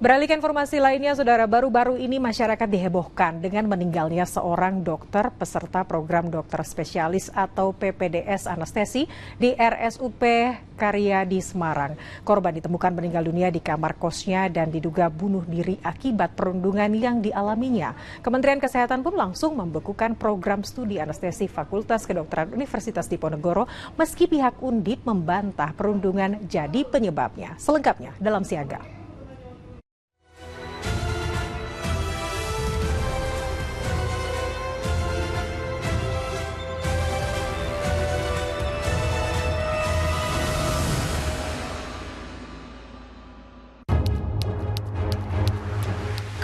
Beralih ke informasi lainnya, Saudara, baru-baru ini masyarakat dihebohkan dengan meninggalnya seorang dokter peserta program dokter spesialis atau PPDS anestesi di RSUP Karya di Semarang. Korban ditemukan meninggal dunia di kamar kosnya dan diduga bunuh diri akibat perundungan yang dialaminya. Kementerian Kesehatan pun langsung membekukan program studi anestesi Fakultas Kedokteran Universitas Diponegoro meski pihak Undip membantah perundungan jadi penyebabnya. Selengkapnya dalam Siaga.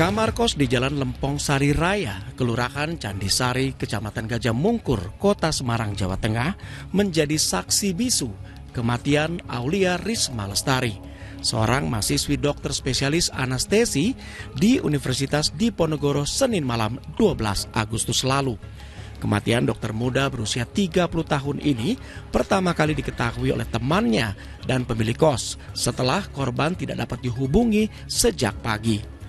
Kamar kos di Jalan Lempong Sari Raya, Kelurahan Candisari, Kecamatan Gajah Mungkur, Kota Semarang, Jawa Tengah, menjadi saksi bisu kematian Aulia Risma Lestari, seorang mahasiswi dokter spesialis anestesi di Universitas Diponegoro Senin malam 12 Agustus lalu. Kematian dokter muda berusia 30 tahun ini pertama kali diketahui oleh temannya dan pemilik kos setelah korban tidak dapat dihubungi sejak pagi.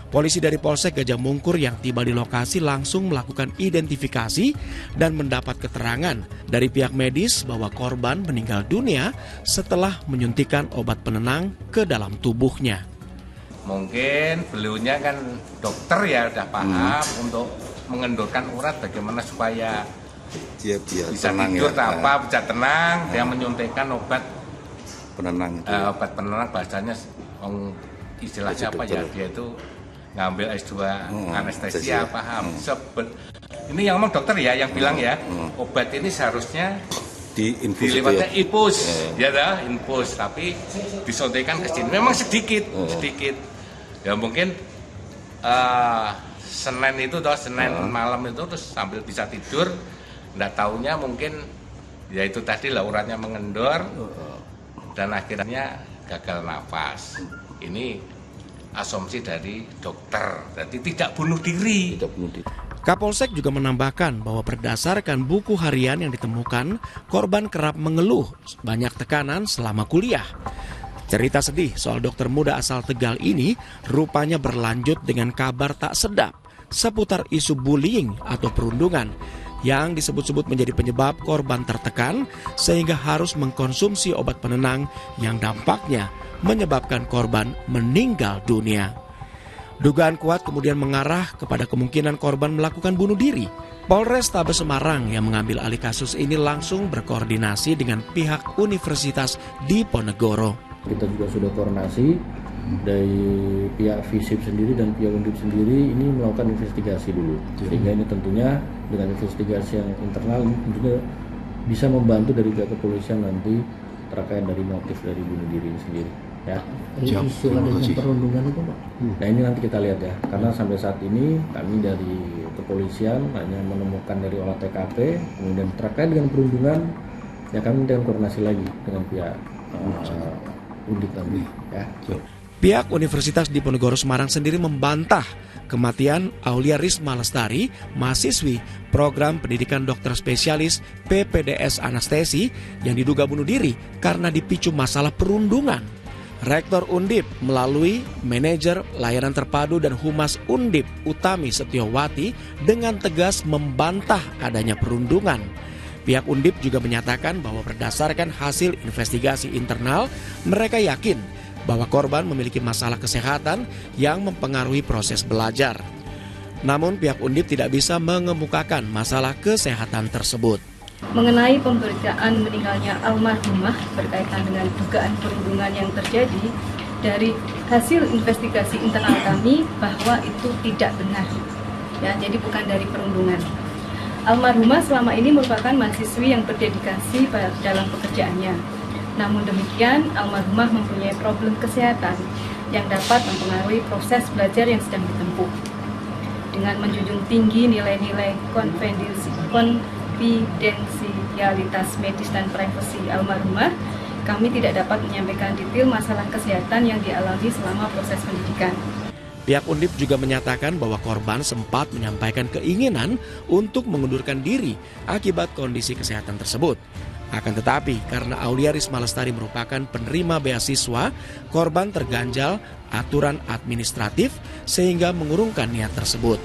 Polisi dari Polsek Gajah Mungkur yang tiba di lokasi langsung melakukan identifikasi dan mendapat keterangan dari pihak medis bahwa korban meninggal dunia setelah menyuntikkan obat penenang ke dalam tubuhnya. Mungkin beliaunya kan dokter ya udah paham untuk mengendorkan urat bagaimana supaya dia bisa tenang tidur ya. bisa tenang. Dia menyuntikkan obat penenang itu. Obat penenang bahasanya istilahnya apa ya, dia itu ngambil S2 anestesi ya, paham. Ini yang ngomong dokter ya, yang bilang ya, obat ini seharusnya dilewatnya infus, ya dah, infus, tapi disuntikan ke sini. Memang sedikit. Ya mungkin Senin malam itu terus sambil bisa tidur, nggak taunya mungkin ya itu tadi lah uratnya mengendor dan akhirnya gagal nafas. Ini asumsi dari dokter, jadi tidak bunuh diri. Kapolsek juga menambahkan bahwa berdasarkan buku harian yang ditemukan, korban kerap mengeluh banyak tekanan selama kuliah. Cerita sedih soal dokter muda asal Tegal ini rupanya berlanjut dengan kabar tak sedap seputar isu bullying atau perundungan yang disebut-sebut menjadi penyebab korban tertekan sehingga harus mengkonsumsi obat penenang yang dampaknya menyebabkan korban meninggal dunia. Dugaan kuat kemudian mengarah kepada kemungkinan korban melakukan bunuh diri. Polrestabes Semarang yang mengambil alih kasus ini langsung berkoordinasi dengan pihak Universitas Diponegoro. Kita juga sudah koordinasi dari pihak FISIP sendiri dan pihak Undip sendiri ini melakukan investigasi dulu. Sehingga ini tentunya dengan investigasi yang internal ini tentunya bisa membantu dari pihak kepolisian nanti terkait dari motif dari bunuh diri sendiri. Ya. Isu adanya perundungan itu, Pak. Nah ini nanti kita lihat ya, karena sampai saat ini kami dari kepolisian hanya menemukan dari olah TKP, kemudian terkait dengan perundungan, ya kami dengan koordinasi lagi dengan pihak Undip tadi. Ya. Pihak Universitas Diponegoro Semarang sendiri membantah kematian Aulia Risma Lestari, mahasiswi program pendidikan dokter spesialis PPDS anestesi yang diduga bunuh diri karena dipicu masalah perundungan. Rektor Undip melalui manajer layanan terpadu dan humas Undip Utami Setiowati dengan tegas membantah adanya perundungan. Pihak Undip juga menyatakan bahwa berdasarkan hasil investigasi internal, mereka yakin bahwa korban memiliki masalah kesehatan yang mempengaruhi proses belajar. Namun pihak Undip tidak bisa mengemukakan masalah kesehatan tersebut. Mengenai pemberitaan meninggalnya almarhumah berkaitan dengan dugaan perundungan yang terjadi, dari hasil investigasi internal kami bahwa itu tidak benar. Ya, jadi bukan dari perundungan. Almarhumah selama ini merupakan mahasiswi yang berdedikasi dalam pekerjaannya. Namun demikian, almarhumah mempunyai problem kesehatan yang dapat mempengaruhi proses belajar yang sedang ditempuh. Dengan menjunjung tinggi nilai-nilai konfidensialitas medis dan privasi almarhumah, kami tidak dapat menyampaikan detail masalah kesehatan yang dialami selama proses pendidikan. Pihak Undip juga menyatakan bahwa korban sempat menyampaikan keinginan untuk mengundurkan diri akibat kondisi kesehatan tersebut. Akan tetapi, karena Aulia Risma Lestari merupakan penerima beasiswa, korban terganjal aturan administratif sehingga mengurungkan niat tersebut.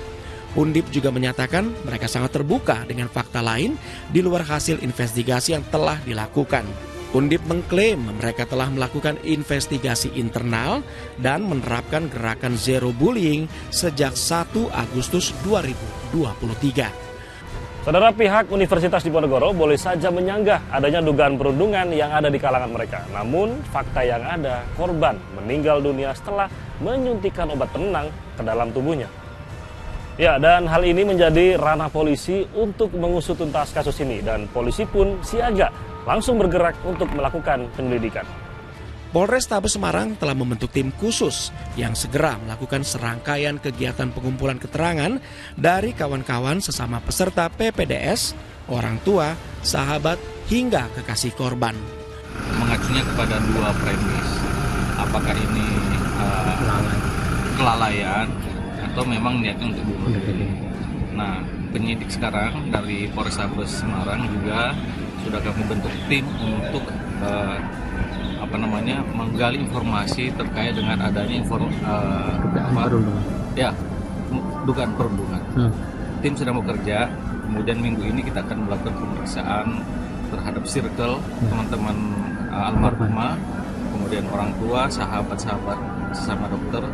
Undip juga menyatakan mereka sangat terbuka dengan fakta lain di luar hasil investigasi yang telah dilakukan. Undip mengklaim mereka telah melakukan investigasi internal dan menerapkan gerakan zero bullying sejak 1 Agustus 2023. Saudara, pihak Universitas Diponegoro boleh saja menyanggah adanya dugaan perundungan yang ada di kalangan mereka. Namun, fakta yang ada, korban meninggal dunia setelah menyuntikkan obat penenang ke dalam tubuhnya. Ya, dan hal ini menjadi ranah polisi untuk mengusut tuntas kasus ini. Dan polisi pun siaga langsung bergerak untuk melakukan penyelidikan. Polrestabes Semarang telah membentuk tim khusus yang segera melakukan serangkaian kegiatan pengumpulan keterangan dari kawan-kawan sesama peserta PPDS, orang tua, sahabat, hingga kekasih korban. Mengacunya kepada 2 premis, apakah ini kelalaian atau memang niatnya untuk bunuh diri. Nah, penyidik sekarang dari Polrestabes Semarang juga sudah kami bentuk tim untuk menggali informasi terkait dengan adanya dugaan perundungan. Tim sedang bekerja, kemudian minggu ini kita akan melakukan pemeriksaan terhadap circle teman-teman almarhumah, kemudian orang tua, sahabat-sahabat sesama dokter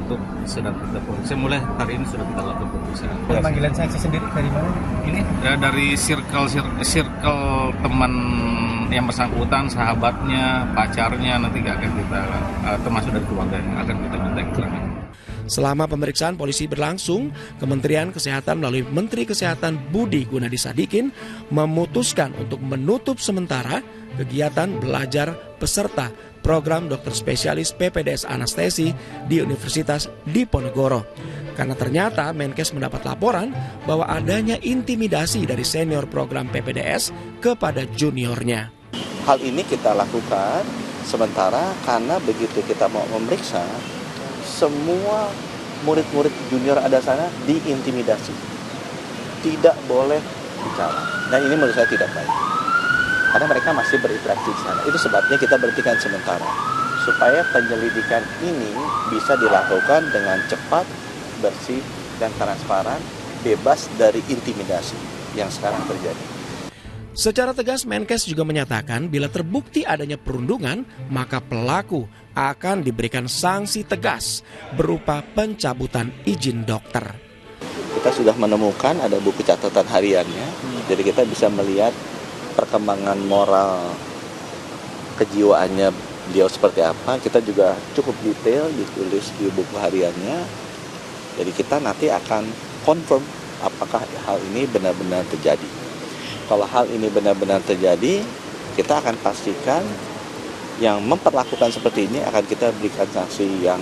untuk sedang kita pemeriksaan. Mulai hari ini sudah kita lakukan pemeriksaan. Pemanggilan saksi sendiri dari mana? Ini dari circle teman yang bersangkutan, sahabatnya, pacarnya, nanti akan kita termasuk dari keluarganya akan kita minta keterangan. Selama pemeriksaan polisi berlangsung, Kementerian Kesehatan melalui Menteri Kesehatan Budi Gunadi Sadikin memutuskan untuk menutup sementara kegiatan belajar peserta program dokter spesialis PPDS anestesi di Universitas Diponegoro. Karena ternyata Menkes mendapat laporan bahwa adanya intimidasi dari senior program PPDS kepada juniornya. Hal ini kita lakukan sementara karena begitu kita mau memeriksa, semua murid-murid junior ada sana diintimidasi. Tidak boleh bicara. Dan ini menurut saya tidak baik. Karena mereka masih berinteraksi di sana. Itu sebabnya kita berhentikan sementara. Supaya penyelidikan ini bisa dilakukan dengan cepat, bersih, dan transparan, bebas dari intimidasi yang sekarang terjadi. Secara tegas, Menkes juga menyatakan bila terbukti adanya perundungan, maka pelaku akan diberikan sanksi tegas berupa pencabutan izin dokter. Kita sudah menemukan ada buku catatan hariannya, jadi kita bisa melihat perkembangan moral kejiwaannya beliau seperti apa. Kita juga cukup detail ditulis di buku hariannya, jadi kita nanti akan confirm apakah hal ini benar-benar terjadi. Kalau hal ini benar-benar terjadi, kita akan pastikan yang memperlakukan seperti ini akan kita berikan sanksi yang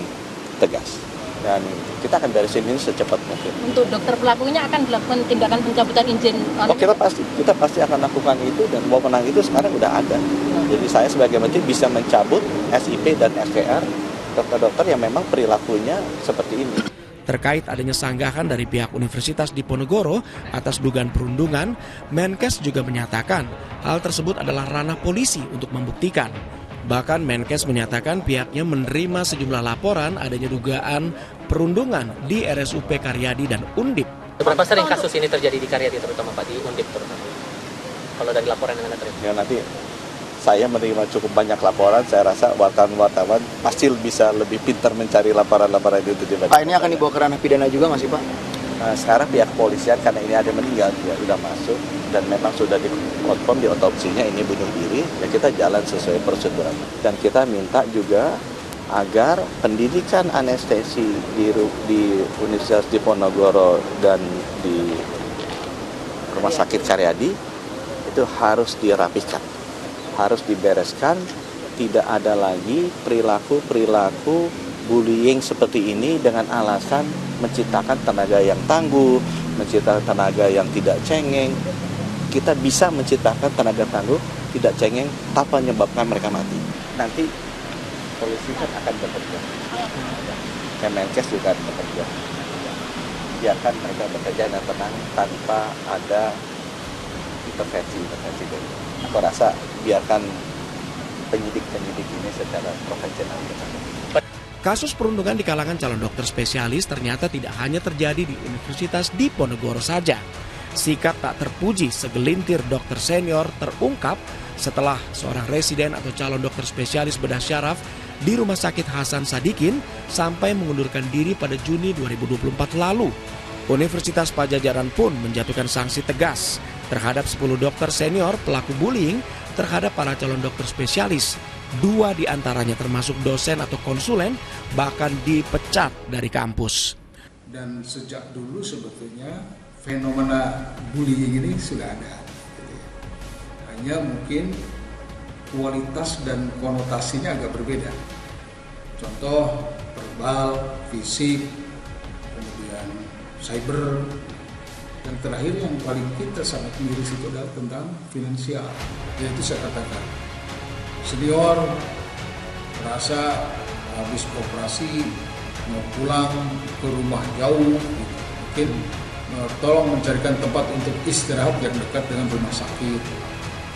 tegas. Dan kita akan beresin ini secepat mungkin. Untuk dokter pelakunya akan dilakukan tindakan pencabutan izin? Kita pasti akan lakukan itu, dan wewenang itu sekarang udah ada. Jadi saya sebagai menteri bisa mencabut SIP dan STR dokter-dokter yang memang perilakunya seperti ini. Terkait adanya sanggahan dari pihak Universitas Diponegoro atas dugaan perundungan, Menkes juga menyatakan hal tersebut adalah ranah polisi untuk membuktikan. Bahkan Menkes menyatakan pihaknya menerima sejumlah laporan adanya dugaan perundungan di RSUP Karyadi dan Undip. Berapa sering kasus ini terjadi di Karyadi terutama Pak, di Undip terutama? Kalau dari laporan yang Anda terima? Ya, nanti saya menerima cukup banyak laporan, saya rasa wartawan-wartawan pasti bisa lebih pintar mencari laporan-laporan itu. Pak, ini akan dibawa ke ranah pidana juga nggak sih Pak? Nah, sekarang pihak kepolisian karena ini ada meninggal, ya sudah masuk dan memang sudah dikonfirm di otopsinya ini bunuh diri, ya kita jalan sesuai prosedur. Dan kita minta juga agar pendidikan anestesi di Universitas Diponegoro dan di Rumah Sakit Karyadi itu harus dirapikan. Harus dibereskan, tidak ada lagi perilaku bullying seperti ini dengan alasan menciptakan tenaga yang tangguh, menciptakan tenaga yang tidak cengeng. Kita bisa menciptakan tenaga tangguh, tidak cengeng, tanpa menyebabkan mereka mati. Nanti polisi kan akan bekerja, Kemenkes juga akan bekerja. Biarkan mereka bekerja dengan tenang tanpa ada intervensi dari Aku rasa biarkan penyidik-penyidik ini secara profesional. Kasus perundungan di kalangan calon dokter spesialis ternyata tidak hanya terjadi di Universitas Diponegoro saja. Sikap tak terpuji segelintir dokter senior terungkap setelah seorang residen atau calon dokter spesialis bedah syaraf di Rumah Sakit Hasan Sadikin sampai mengundurkan diri pada Juni 2024 lalu. Universitas Pajajaran pun menjatuhkan sanksi tegas terhadap 10 dokter senior pelaku bullying terhadap para calon dokter spesialis. 2 diantaranya termasuk dosen atau konsulen bahkan dipecat dari kampus. Dan sejak dulu sebetulnya fenomena bullying ini sudah ada. Hanya mungkin kualitas dan konotasinya agak berbeda. Contoh verbal, fisik, kemudian cyber, dan terakhir yang paling kita sangat miris itu adalah tentang finansial. Yaitu saya katakan, senior merasa habis operasi mau pulang ke rumah jauh, mungkin tolong mencarikan tempat untuk istirahat yang dekat dengan rumah sakit,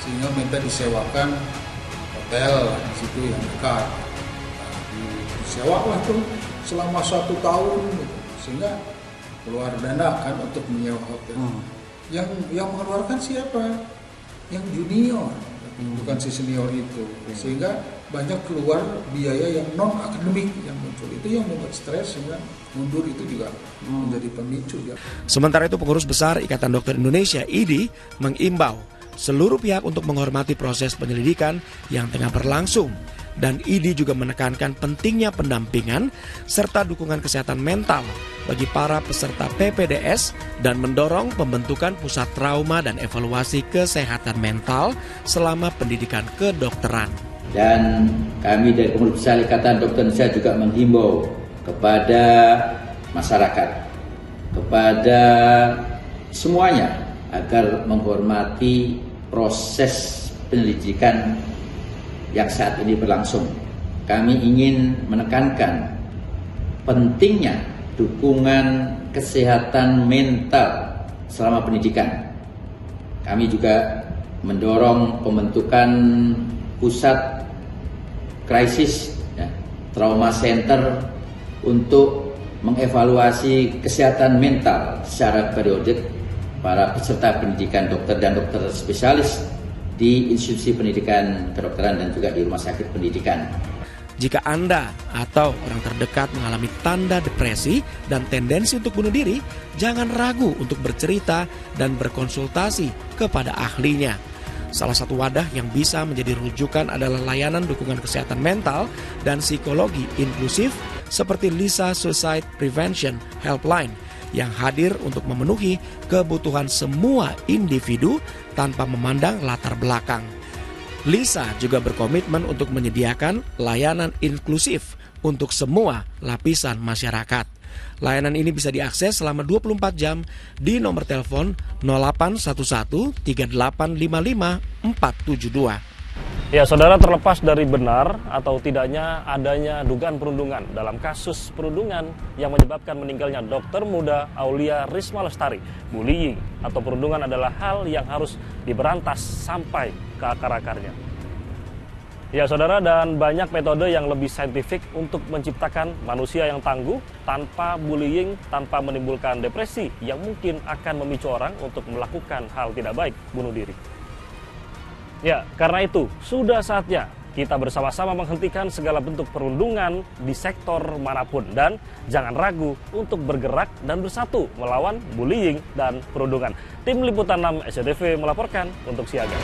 sehingga minta disewakan hotel di situ yang dekat. Disewalah tuh selama 1 tahun, gitu. Sehingga keluar dana kan untuk menyewa hotel. Yang mengeluarkan siapa? Yang junior, bukan si senior itu. Sehingga banyak keluar biaya yang non akademik yang muncul. Itu yang membuat stres, sehingga mundur itu juga menjadi pemicu. Ya. Sementara itu pengurus besar Ikatan Dokter Indonesia (IDI) mengimbau seluruh pihak untuk menghormati proses penyelidikan yang tengah berlangsung. Dan IDI juga menekankan pentingnya pendampingan serta dukungan kesehatan mental bagi para peserta PPDS dan mendorong pembentukan pusat trauma dan evaluasi kesehatan mental selama pendidikan kedokteran. Dan kami dari pengurus besar Ikatan Dokter Indonesia juga menghimbau kepada masyarakat, kepada semuanya agar menghormati proses penyelidikan yang saat ini berlangsung. Kami ingin menekankan pentingnya dukungan kesehatan mental selama pendidikan. Kami juga mendorong pembentukan pusat krisis, trauma center untuk mengevaluasi kesehatan mental secara periodik para peserta pendidikan dokter dan dokter spesialis di institusi pendidikan kedokteran dan juga di rumah sakit pendidikan. Jika Anda atau orang terdekat mengalami tanda depresi dan tendensi untuk bunuh diri, jangan ragu untuk bercerita dan berkonsultasi kepada ahlinya. Salah satu wadah yang bisa menjadi rujukan adalah layanan dukungan kesehatan mental dan psikologi inklusif seperti Lisa Suicide Prevention Helpline yang hadir untuk memenuhi kebutuhan semua individu tanpa memandang latar belakang. Lisa juga berkomitmen untuk menyediakan layanan inklusif untuk semua lapisan masyarakat. Layanan ini bisa diakses selama 24 jam di nomor telepon 0811 3855 472. Ya, saudara, terlepas dari benar atau tidaknya adanya dugaan perundungan dalam kasus perundungan yang menyebabkan meninggalnya dokter muda Aulia Risma Lestari, bullying atau perundungan adalah hal yang harus diberantas sampai ke akar-akarnya. Ya, saudara, dan banyak metode yang lebih saintifik untuk menciptakan manusia yang tangguh tanpa bullying, tanpa menimbulkan depresi yang mungkin akan memicu orang untuk melakukan hal tidak baik, bunuh diri. Ya, karena itu sudah saatnya kita bersama-sama menghentikan segala bentuk perundungan di sektor manapun. Dan jangan ragu untuk bergerak dan bersatu melawan bullying dan perundungan. Tim Liputan 6 SCTV melaporkan untuk Siaga.